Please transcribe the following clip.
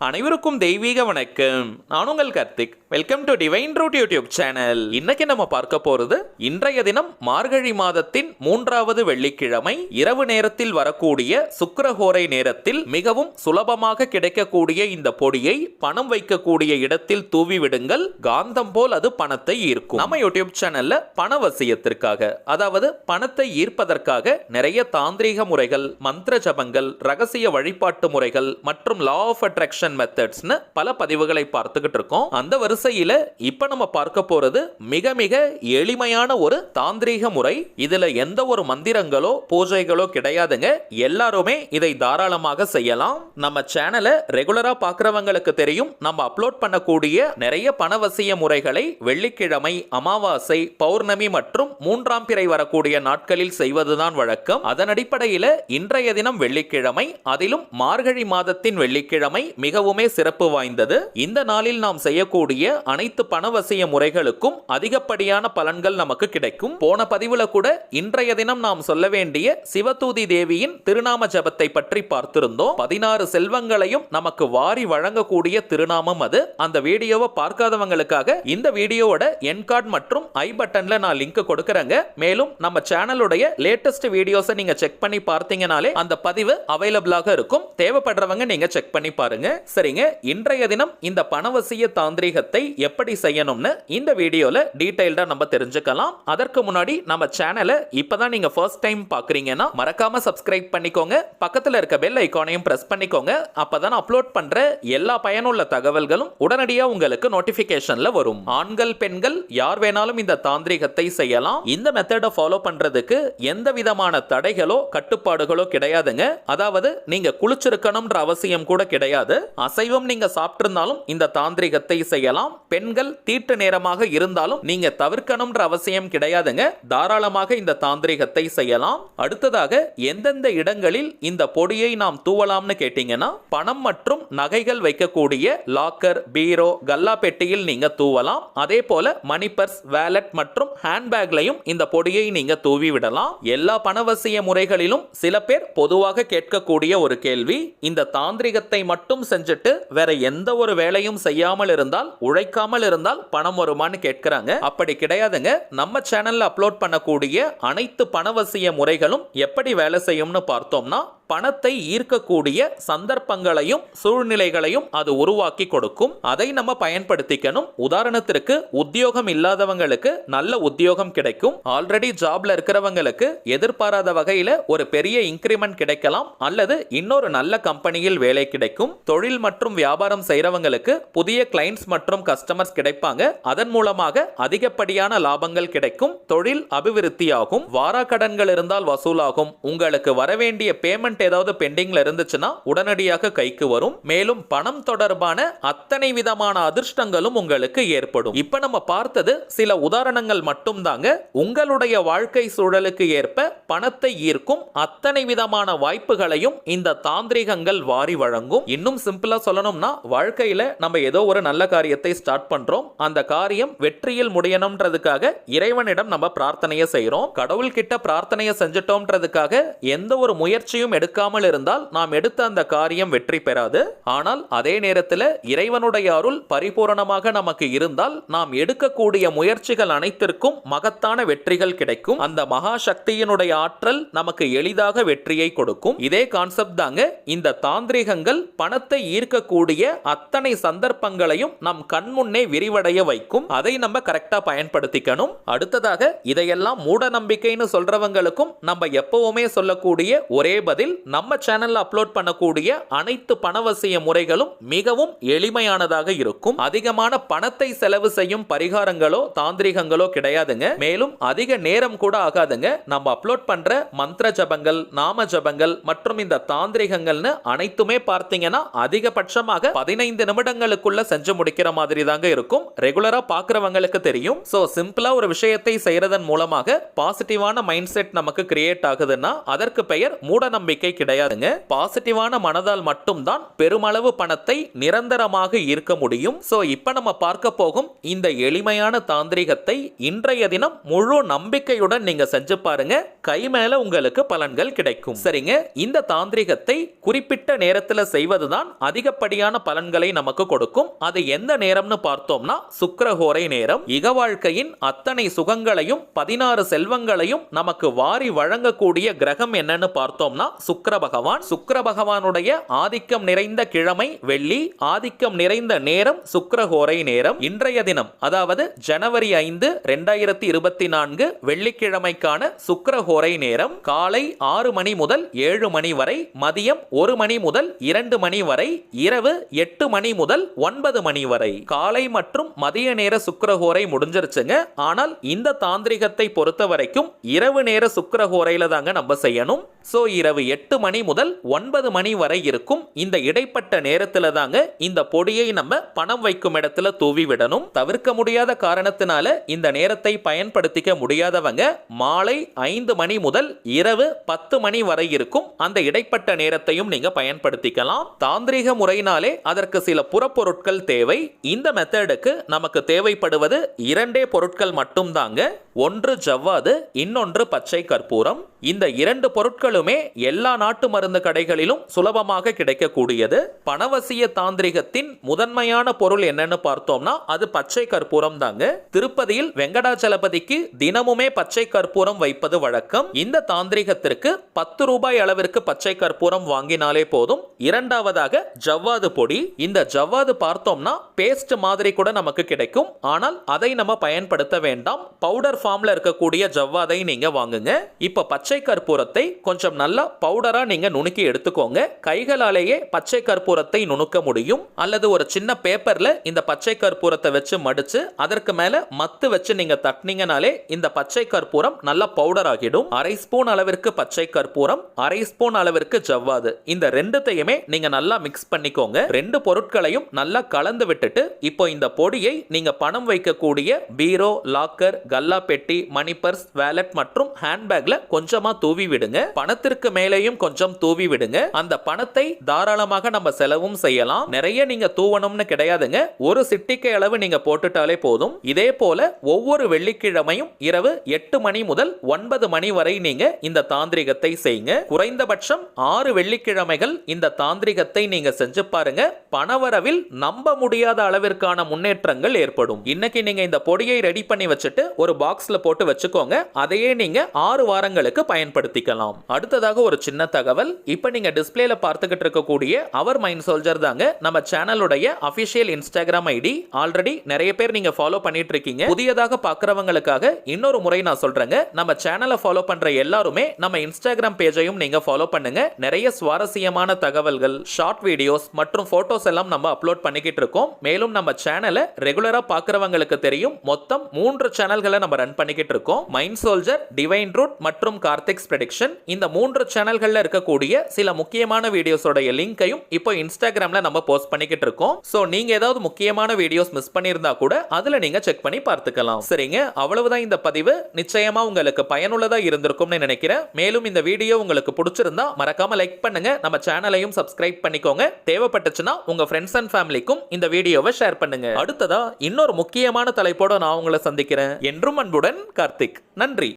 அனைவருக்கும் தெய்வீக வணக்கம். நான் உங்கள் Karthik. Welcome to divine root YouTube channel. இன்னைக்கு நம்ம பார்க்க போறது இன்றைய தினம் மார்கழி மாதத்தின் 3வது வெள்ளிக்கிழமை இரவு நேரத்தில் வரக்கூடிய சுக்கிரஹோரை நேரத்தில் மிகவும் சுலபமாக கிடைக்கக்கூடிய இந்த பொடியை பணம் வைக்கக்கூடிய இடத்தில் தூவி விடுங்கள். காந்தம் போல் அது பணத்தை ஈர்க்கும். நம்ம யூடியூப் சேனல்ல பணவசியத்திற்காக, அதாவது பணத்தை ஈர்ப்பதற்காக நிறைய தாந்திரீக முறைகள், மந்திர ஜபங்கள், ரகசிய வழிபாட்டு முறைகள் மற்றும் லா ஆஃப் அட்ராக்ஷன் மெத்தட்ஸ்னு பல பதிவுகளை பார்த்துக்கிட்டு இருக்கோம். அந்த வரிசையில இப்ப நம்ம பார்க்க போறது மிக மிக எளிமையான ஒரு தாந்திரீக முறை. இதுல எந்த ஒரு மந்திரங்களோ பூஜைகளோ கிடையாதுங்க. எல்லாருமே இதை தாராளமாக செய்யலாம். நம்ம சேனலை ரெகுலரா பார்க்கறவங்களுக்கு தெரியும், நம்ம அப்லோட் பண்ணக்கூடிய நிறைய பணவசிய முறைகளை வெள்ளிக்கிழமை, அமாவாசை, பௌர்ணமி மற்றும் 3ஆம் பிறை வரக்கூடிய நாட்களில் செய்வதுதான் வழக்கம். அதன் அடிப்படையில் இன்றைய தினம் வெள்ளிக்கிழமை, அதிலும் மார்கழி மாதத்தின் வெள்ளிக்கிழமை மிகவுமே சிறப்பு வாய்ந்தது. இந்த நாளில் நாம் செய்யக்கூடிய அனைத்து பணவசிய முறைகளுக்கும் அதிகப்படியான பலன்கள் நமக்கு கிடைக்கும். போன பதிவுல கூட இன்றைய தினம் நாம் சொல்ல வேண்டிய சிவதூதி தேவியின் திருநாம ஜபத்தை பற்றி பார்த்திருந்தோம். 16 செல்வங்களையும் நமக்கு வாரி வழங்கக்கூடிய திருநாமம் அது. அந்த வீடியோவை பார்க்காதவங்களுக்காக இந்த வீடியோவோட எண்ட் கார்டு மற்றும் ஐ பட்டன்ல நான் லிங்க் கொடுக்கறேங்க. மேலும் நம்ம சேனலுடைய லேட்டஸ்ட் வீடியோஸை நீங்க செக் பண்ணி பார்த்தீங்கனாலே அந்த பதிவு அவைலபிளாக இருக்கும். தேவைப்படுறவங்க நீங்க செக் பண்ணி பாருங்க. சரிங்க, இன்றைய தினம் இந்த பணவசிய தாந்திரீகத்தை எப்படி செய்யணும்னு இந்த வீடியோல டீடைல்டா நம்ம தெரிஞ்சுக்கலாம். அதற்கு முன்னாடி நம்ம சேனலை இப்பதான் நீங்க ஃபர்ஸ்ட் டைம் பாக்குறீங்கன்னா மறக்காம சப்ஸ்கிரைப் பண்ணிக்கோங்க. பக்கத்துல இருக்க பெல் ஐகானையும் பிரஸ் பண்ணிக்கோங்க. அப்பதான் அப்லோட் பண்ற எல்லா பயனுள்ள தகவல்களும் உடனடியாக உங்களுக்கு நோட்டிபிகேஷன்ல வரும். ஆண்கள், பெண்கள் யார் வேணாலும் இந்த தாந்திரீகத்தை செய்யலாம். இந்த மெத்தடை ஃபாலோ பண்றதுக்கு எந்த விதமான தடைகளோ கட்டுப்பாடுகளோ கிடையாதுங்க. அதாவது நீங்க குளிச்சிருக்கணும்ன்ற அவசியம் கூட கிடையாது. அசைவம் நீங்க சாப்பிட்டிருந்தாலும் இந்த தாந்திரிகத்தை செய்யலாம். பெண்கள் தீட்டு நேரமாக இருந்தாலும் நீங்க தவிர்க்கணும்ன்ற அவசியம் கிடையாதுங்க. தாராளமாக இந்த தாந்திரிகத்தை செய்யலாம். அடுத்ததாக எந்தெந்த இடங்களில் இந்த பொடியை நாம் தூவலாம்னு கேட்டீங்கன்னா, பணம் மற்றும் நகைகள் வைக்கக்கூடிய லாக்கர், பீரோ, கல்லா பெட்டியில் நீங்க தூவலாம். அதே போல மணி பர்ஸ், வேலட் மற்றும் ஹேண்ட்பேக்லையும் இந்த பொடியை நீங்க தூவி விடலாம். எல்லா பணவசிய முறைகளிலும் சில பேர் பொதுவாக கேட்கக்கூடிய ஒரு கேள்வி, இந்த தாந்திரிகத்தை மட்டும் செஞ்சுட்டு வேற எந்த ஒரு வேலையும் செய்யாமல் இருந்தால், உழைக்காமல் இருந்தால் பணம் வருமானு கேட்கிறாங்க. அப்படி கிடையாதுங்க. நம்ம சேனல்ல அப்லோட் பண்ணக்கூடிய அனைத்து பணவசிய முறைகளும் எப்படி வேலை செய்யும்னு பார்த்தோம்னா, பணத்தை ஈர்க்கக்கூடிய சந்தர்ப்பங்களையும் சூழ்நிலைகளையும் அது உருவாக்கி கொடுக்கும். அதை நம்ம பயன்படுத்திக்கணும். உதாரணத்திற்கு, உத்தியோகம் இல்லாதவங்களுக்கு நல்ல உத்தியோகம் கிடைக்கும். ஆல்ரெடி ஜாப்ல இருக்கிறவங்களுக்கு எதிர்பாராத வகையில ஒரு பெரிய இன்கிரிமெண்ட் கிடைக்கலாம், அல்லது இன்னொரு நல்ல கம்பெனியில் வேலை கிடைக்கும். தொழில் மற்றும் வியாபாரம் செய்யறவங்களுக்கு புதிய கிளைண்ட்ஸ் மற்றும் கஸ்டமர்ஸ் கிடைப்பாங்க. அதன் மூலமாக அதிகப்படியான லாபங்கள் கிடைக்கும். தொழில் அபிவிருத்தியாகும். வாராக்கடன்கள் இருந்தால் வசூலாகும். உங்களுக்கு வரவேண்டிய பேமெண்ட் ஏதாவது பெண்டிங்ல இருந்துச்சுன்னா உடனடியாக கைக்கு வரும். மேலும் பணம் தொடர்பான அத்தனை விதமான அதிர்ஷ்டங்களும் உங்களுக்கு ஏற்படும். இப்ப நம்ம பார்த்தது சில உதாரணங்கள் மட்டும் தாங்க. உங்களுடைய வாழ்க்கை சூழலுக்கு ஏற்ப பணத்தை ஈர்க்கும் அத்தனை விதமான வாய்ப்புகளையும் இந்த தாந்திரிகங்கள் வாரி வழங்கும். இன்னும் சிம்பிளா சொல்லணும்னா, வாழ்க்கையில நம்ம ஏதோ ஒரு நல்ல காரியத்தை ஸ்டார்ட் பண்றோம். அந்த காரியம் வெற்றியில் முடியணும்ன்றதுக்காக இறைவனிடம் நம்ம பிரார்த்தனையை செய்யறோம். கடவுள் கிட்ட பிரார்த்தனையை செஞ்சிட்டோம்ன்றதுக்காக எந்த ஒரு முயற்சியும் எடுக்காமல் இருந்தால் நாம் எடுத்த அந்த காரியம் வெற்றி பெறாது. ஆனால் அதே நேரத்தில் இறைவனுடைய அருள் பரிபூரணமாக நமக்கு இருந்தால் நாம் எடுக்கக்கூடிய முயற்சிகள் அனைத்திற்கும் மகத்தான வெற்றிகள் கிடைக்கும். அந்த மகா சக்தியினுடைய ஆற்றல் நமக்கு எளிதாக வெற்றியை கொடுக்கும். இதே கான்செப்ட் தாங்க இந்த தாந்திரிகங்கள் பணத்தை ஈர்க்கக்கூடிய அத்தனை சந்தர்ப்பங்களையும் நம் கண்முன்னே விரிவடைய வைக்கும். அதை நம்ம கரெக்டா பயன்படுத்திக்கணும். அடுத்ததாக, இதையெல்லாம் மூட நம்பிக்கைன்னு சொல்றவங்களுக்கும் நம்ம எப்பவுமே சொல்லக்கூடிய ஒரே பதில், நம்ம சேனல்ல அப்லோட் பண்ணக்கூடிய அனைத்து பணவசிய முறைகளும் மிகவும் எளிமையானதாக இருக்கும். அதிகமான பணத்தை செலவு செய்யும் பரிகாரங்களோ தாந்திரிகங்களோ கிடையாதுங்க. மேலும் அதிக நேரம் கூட ஆகாதுங்க. நம்ம அப்லோட் பண்ற மந்திர ஜபங்கள், நாம ஜபங்கள் மற்றும் இந்த தாந்திரிகங்கள்னு அனைத்துமே பார்த்தீங்கன்னா அதிகபட்சமாக 15 நிமிடங்களுக்குள்ள செஞ்சு முடிக்கிற மாதிரி தாங்க இருக்கும். ரெகுலரா பார்க்கறவங்களுக்கு தெரியும். சோ சிம்பிளா ஒரு விஷயத்தை செய்யறதன் மூலமாக பாசிட்டிவான மைண்ட் செட் நமக்கு கிரியேட் ஆகுதுன்னா அதற்கு பெயர் மூட நம்பிக்கை நம்பிக்கை கிடையாதுங்க. பாசிட்டிவான மனதால் மட்டும்தான் பெருமளவு பணத்தை நிரந்தரமாக ஈர்க்க முடியும். சோ இப்ப நம்ம பார்க்க போகும் இந்த எளிமையான தாந்திரிகத்தை இன்றைய தினம் முழு நம்பிக்கையுடன் நீங்க செஞ்சு பாருங்க. கை மேல உங்களுக்கு பலன்கள் கிடைக்கும். சரிங்க, இந்த தாந்திரிகத்தை குறிப்பிட்ட நேரத்தில் செய்வதுதான் அதிகப்படியான பலன்களை நமக்கு கொடுக்கும். அது எந்த நேரம்னு பார்த்தோம்னா சுக்கிரஹோரை நேரம். இக வாழ்க்கையின் அத்தனை சுகங்களையும் 16 செல்வங்களையும் நமக்கு வாரி வழங்கக்கூடிய கிரகம் என்னன்னு பார்த்தோம்னா சுக்கிர பகவான். சுக்கிர பகவானுடைய ஆதிக்கம் நிறைந்த கிழமை வெள்ளி, ஆதிக்கம் நிறைந்த நேரம் சுக்கிரஹோரை நேரம். இன்றைய தினம் அதாவது ஜனவரி 5, 2024 வெள்ளிக்கிழமைக்கான சுக்கிரஹோரை நேரம் காலை 6 மணி முதல் 7 மணி வரை, மதியம் 1 மணி முதல் 2 மணி வரை, இரவு 8 மணி முதல் 9 மணி வரை. காலை மற்றும் மதிய நேர சுக்கிரஹோரை முடிஞ்சிருச்சுங்க. ஆனால் இந்த தாந்திரிகத்தை பொறுத்த வரைக்கும் இரவு நேர சுக்கிரஹோரையில தாங்க நம்ம செய்யணும். சோ இரவு 8 மணி முதல் 9 மணி வரை இருக்கும். இந்த இடைப்பட்ட நேரத்துல தாங்க இந்த பொடியை நம்ம பணம் வைக்கும் இடத்துல தூவி விடணும். தவிர்க்க முடியாத காரணத்தினால இந்த நேரத்தை பயன்படுத்திக்க முடியாதவங்க மாலை 5 மணி முதல் இரவு 10 மணி வரை இருக்கும். அந்த இடைப்பட்ட நேரத்தையும் நீங்க பயன்படுத்திக்கலாம். தாந்திரிக முறையினாலே அதற்கு சில புறப்பொருட்கள் தேவை. இந்த மெத்தடுக்கு நமக்கு தேவைப்படுவது 2 பொருட்கள் மட்டும் தாங்க. ஒன்று ஜவ்வாது, இன்னொன்று பச்சை கற்பூரம். இந்த 2 பொருட்களுமே எல்லா நாட்டு மருந்து கடைகளிலும் சுலபமாக கிடைக்கக்கூடியது. பணவசிய தாந்திரிகத்தின் முதன்மையான பொருள் என்னன்னு பார்த்தோம்னா அது பச்சை கற்பூரம் தாங்க. திருப்பதியில் வெங்கடாச்சலபதிக்கு தினமுமே பச்சை கற்பூரம் வைப்பது வழக்கம். இந்த தாந்திரிகத்திற்கு 10 ரூபாய் அளவிற்கு பச்சை கற்பூரம் வாங்கினாலே போதும். இரண்டாவதாக ஜவ்வாது பொடி. இந்த ஜவ்வாது பார்த்தோம்னா பேஸ்ட் மாதிரி கூட நமக்கு கிடைக்கும். ஆனால் அதை நம்ம பயன்படுத்த வேண்டாம். பவுடர் ஃபார்ம்ல இருக்கக்கூடிய ஜவ்வாதை நீங்க வாங்குங்க. இப்ப பச்சை கற்பூரத்தை கொஞ்சம் நல்லா பவுடரா நீங்க நுணுக்கி எடுத்துக்கோங்க. கைகளாலேயே பச்சை கற்பூரத்தை நுணுக்க முடியும். அல்லது ஒரு சின்ன பேப்பர்ல இந்த பச்சை கற்பூரத்தை வச்சு மடிச்சு அதற்கு மேல மத்து வச்சு நீங்க தட்டினீங்கனாலே இந்த பச்சை கற்பூரம் நல்லா பவுடர் ஆகிடும். 1/2 ஸ்பூன் அளவிற்கு பச்சை கற்பூரம், 1/2 ஸ்பூன் அளவிற்கு ஜவ்வாது. இந்த ரெண்டுத்தையுமே நீங்க நல்லா மிக்ஸ் பண்ணிக்கோங்க. 2 பொருட்களையும் நல்லா கலந்து விட்டுட்டு இப்போ இந்த பொடியை நீங்க பணம் வைக்கக்கூடிய பீரோ, லாக்கர், கல்லா பெட்டி, மணி பர்ஸ், வாலெட் மற்றும் ஹேண்ட்பேக்ல கொஞ்சமா தூவி விடுங்க. பணத்திற்கு மேலேயும் கொஞ்சம் தூவி விடுங்க. அந்த பணத்தை தாராளமாக நம்ம செலவும் செய்யலாம். நிறைய நீங்க தூவணும்னு கிடையாதுங்க. ஒரு சிட்டிகை அளவு நீங்க போட்டுட்டாலே போதும். இதே போல ஒவ்வொரு வெள்ளிக்கிழமையும் இரவு 8 மணி முதல் 9 மணி வரை நீங்க இந்த தாந்திரிகத்தை செய்யுங்க. குறைந்தபட்சம் 6 வெள்ளிக்கிழமைகள் இந்த தாந்திரிகத்தை நீங்க செஞ்சு பாருங்க. பணவரவில் நம்ப முடியாத அளவிற்கான முன்னேற்றங்கள் ஏற்படும். இன்னைக்கு நீங்க இந்த பொடியை ரெடி பண்ணி வச்சுட்டு ஒரு பாக்ஸ்ல போட்டு வச்சுக்கோங்க. அதையே நீங்க 6 வாரங்களுக்கு பயன்படுத்திக்கலாம். அடுத்ததாக ஒரு சின்ன தகவல். இப்ப நீங்க டிஸ்ப்ளேல பார்த்துக்கிட்டு இருக்கக்கூடிய அவர் மைண்ட் சோல்ஜர் தாங்க நம்ம சேனலுடைய அபிஷியல் இன்ஸ்டாகிராம் ஐடி. ஆல்ரெடி நிறைய பேர் நீங்க ஃபாலோ பண்ணிட்டு இருக்கீங்க. புதியதாக பார்க்கறவங்களுக்காக இன்னொரு முறை நான் சொல்றேங்க. நம்ம சேனலை ஃபாலோ பண்ற எல்லாருமே நம்ம இன்ஸ்டாகிராம் பேஜையும் நீங்க ஃபாலோ பண்ணுங்க. நிறைய சுவாரஸ்யமான தகவல்கள், ஷார்ட் வீடியோஸ் மற்றும் போட்டோஸ் எல்லாம் நம்ம அப்லோட் பண்ணிக்கிட்டு இருக்கோம். மேலும் நம்ம சேனலை ரெகுலரா பார்க்கறவங்களுக்கு தெரியும், மொத்தம் 3 சேனல்களை நம்ம ரன் பண்ணிக்கிட்டு இருக்கோம். மைண்ட் சோல்ஜர், டிவைன் ரூட் மற்றும் கார்த்திக்ஸ் ப்ரெடிக்ஷன். இந்த 3 சேனல்கள்ல இருக்கக்கூடிய சில முக்கியமான வீடியோஸோட லிங்கையும் இப்போ இன்ஸ்டாகிராம்ல நம்ம போஸ்ட் பண்ணிக்கிட்டு இருக்கோம். சோ நீங்க ஏதாவது முக்கியமான வீடியோஸ் மிஸ் பண்ணியிருந்தா கூட அதுல நீங்க செக் பண்ணி பார்த்துக்கலாம். சரிங்க, அவ்வளவுதான் இந்த பதிவு. நிச்சயமா உங்களுக்கு பயனுள்ளதா இருந்திருக்கும்னு நினைக்கிறேன். மேலும் இந்த வீடியோ உங்களுக்கு பிடிச்சிருந்தா மறக்காம லைக் பண்ணுங்க. நம்ம சேனலையும் சப்ஸ்கிரைப் பண்ணிக்கோங்க. தேவைப்பட்டுச்சுன்னா உங்க ஃப்ரெண்ட்ஸ் அண்ட் ஃபேமிலிக்கும் இந்த வீடியோவை ஷேர் பண்ணுங்க. அடுத்ததா இன்னொரு முக்கியமான தலைப்போட நான் உங்களை சந்திக்கிறேன். என்றும் அன்புடன் கார்த்திக். நன்றி.